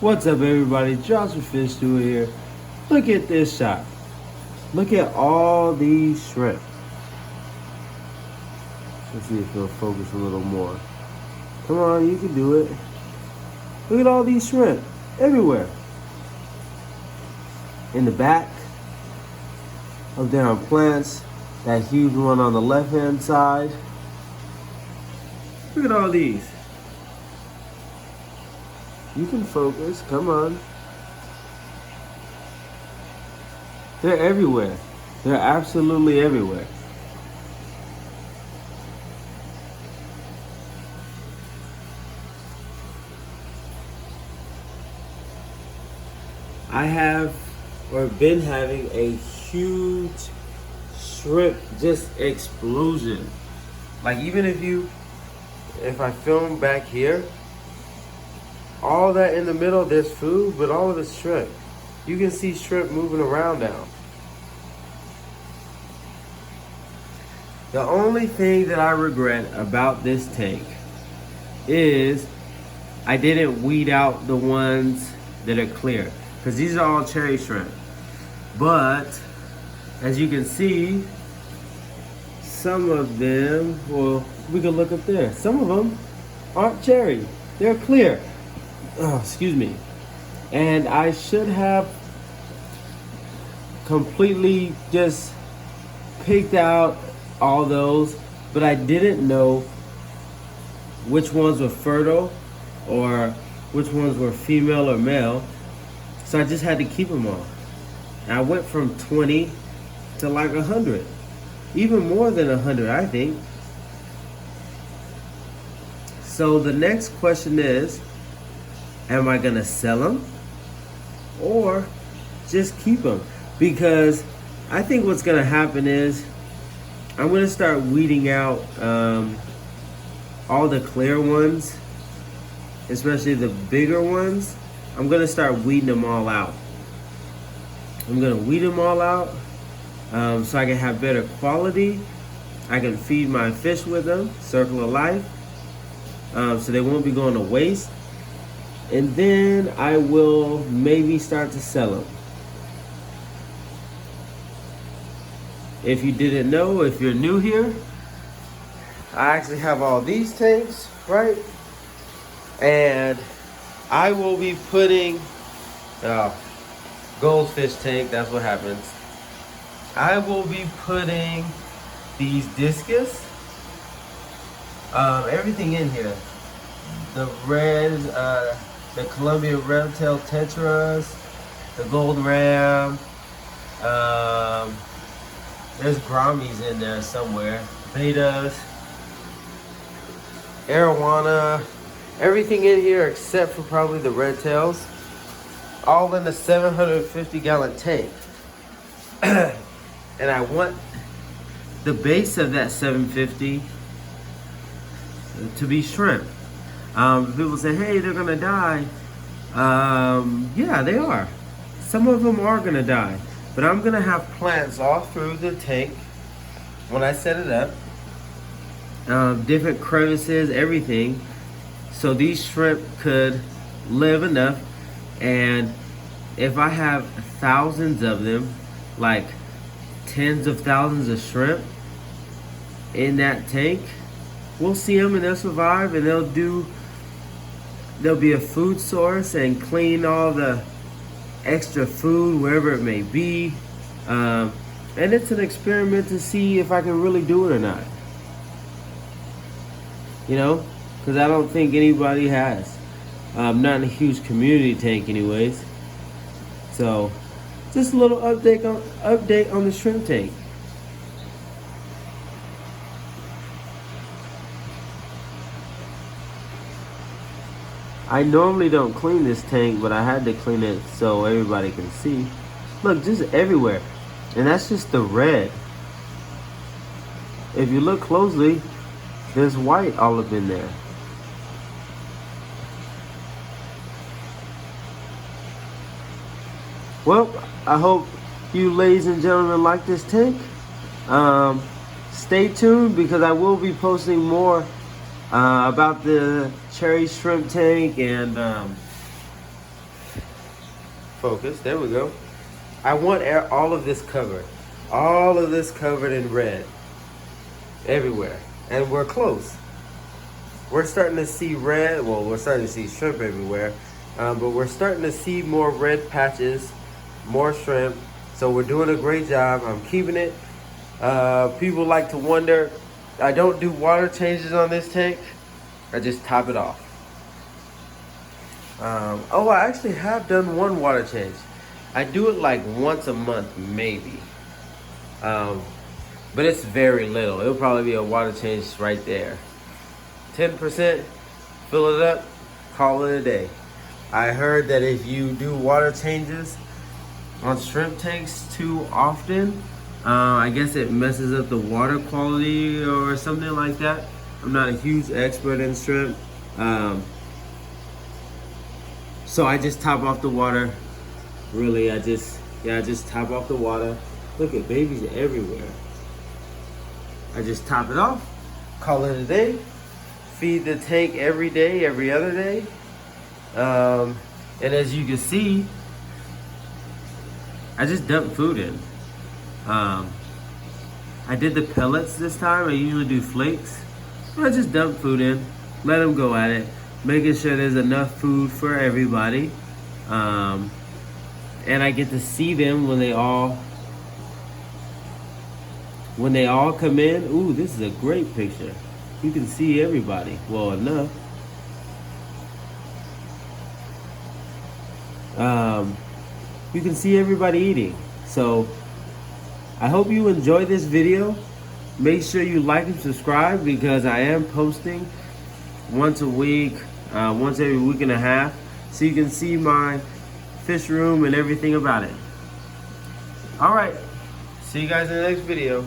What's up, everybody? Joshua Fish Stewart here. Look at this shot. Look at all these shrimp. Let's see if it'll focus a little more. Come on, you can do it. Look at all these shrimp everywhere. In the back, up there on plants, that huge one on the left-hand side. Look at all these. You can focus, come on. They're everywhere. They're absolutely everywhere. I have, or been having, a huge shrimp just explosion. Like, even if I film back here, all that in the middle, there's food, but all of it's shrimp. You can see shrimp moving around now. The only thing that I regret about this tank is I didn't weed out the ones that are clear, because these are all cherry shrimp. But as you can see, some of them, well, we can look up there. Some of them aren't cherry, they're clear. Oh, excuse me. And I should have completely just picked out all those, but I didn't know which ones were fertile or which ones were female or male. So I just had to keep them all. And I went from 20 to like 100. Even more than 100, I think. So the next question is, am I gonna sell them or just keep them? Because I think what's gonna happen is I'm gonna start weeding out all the clear ones, especially the bigger ones. I'm gonna start weeding them all out. I'm gonna weed them all out so I can have better quality. I can feed my fish with them, circle of life, so they won't be going to waste. And then I will maybe start to sell them. If you didn't know, if you're new here, I actually have all these tanks, right? And I will be putting, goldfish tank, that's what happens. I will be putting these discus, everything in here. The red, the Columbia Redtail Tetras, the Gold Ram, there's Grommies in there somewhere, Betas, Arowana, everything in here except for probably the Red Tails, all in a 750-gallon tank. And I want the base of that 750 to be shrimp. People say, hey, they're gonna die. Yeah, they are. Some of them are gonna die. But I'm gonna have plants all through the tank when I set it up. Different crevices, everything. So these shrimp could live enough. And if I have thousands of them, like tens of thousands of shrimp in that tank, we'll see them and they'll survive, and they'll be a food source and clean all the extra food wherever it may be. And it's an experiment to see if I can really do it or not. You know, because I don't think anybody has. Not in a huge community tank anyways. So just a little update on the shrimp tank. I normally don't clean this tank, but I had to clean it so everybody can see. Look, just everywhere. And that's just the red. If you look closely, there's white all up in there. Well, I hope you ladies and gentlemen like this tank. Stay tuned because I will be posting more about the cherry shrimp tank and focus. There we go. I want all of this covered. All of this covered in red. Everywhere. And we're close. We're starting to see red. Well, we're starting to see shrimp everywhere. But we're starting to see more red patches, more shrimp. So we're doing a great job. I'm keeping it. People like to wonder, I don't do water changes on this tank. I just top it off. Oh, I actually have done one water change. I do it like once a month, maybe. But it's very little. It'll probably be a water change right there. 10%, fill it up, call it a day. I heard that if you do water changes on shrimp tanks too often, I guess it messes up the water quality or something like that. I'm not a huge expert in shrimp. So I just top off the water. Really, I just top off the water. Look at babies everywhere. I just top it off, call it a day. Feed the tank every day, every other day. And as you can see, I just dump food in. I did the pellets this time. I usually do flakes. I just dump food in, let them go at it, making sure there's enough food for everybody. And I get to see them when they all come in. Ooh, this is a great picture. You can see everybody, well enough. You can see everybody eating. So I hope you enjoy this video. Make sure you like and subscribe because I am posting once a week, once every week and a half, so you can see my fish room and everything about it. All right, see you guys in the next video.